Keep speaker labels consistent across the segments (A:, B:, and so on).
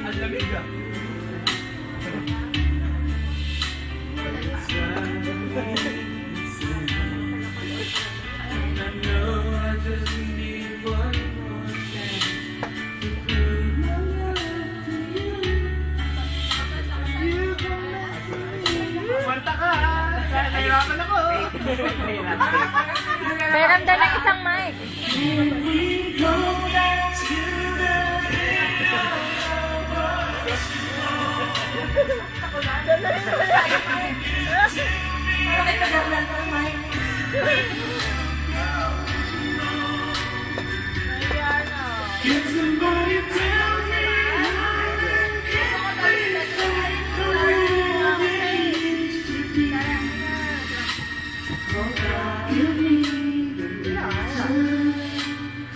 A: Ang lamig ah. Kumanta ka ha! Nahirapan ako!
B: Meron daw ng isang mic.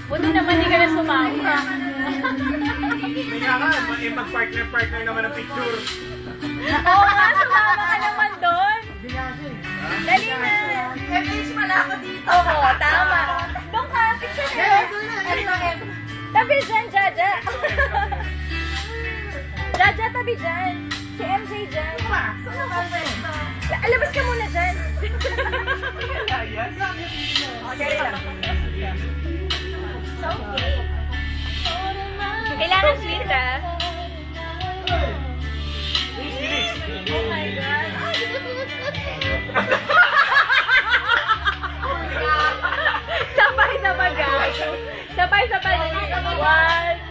B: Buti naman di ka na sumama.
A: Kaya ka, mag-partner naman ang picture.
B: Oo nga, sumama ka naman doon. Dali na.
C: Wala ako dito.
B: Oo, tama. Doon ka, picture na. Tabi dyan, Jaja. Jaja, tabi dyan. Si MJ dyan. Alabas ka muna dyan. Okay lang. Okay. Kailangan sweet, ah. Oh my God. Sabay-sabay, guys. Sabay-sabay. 1,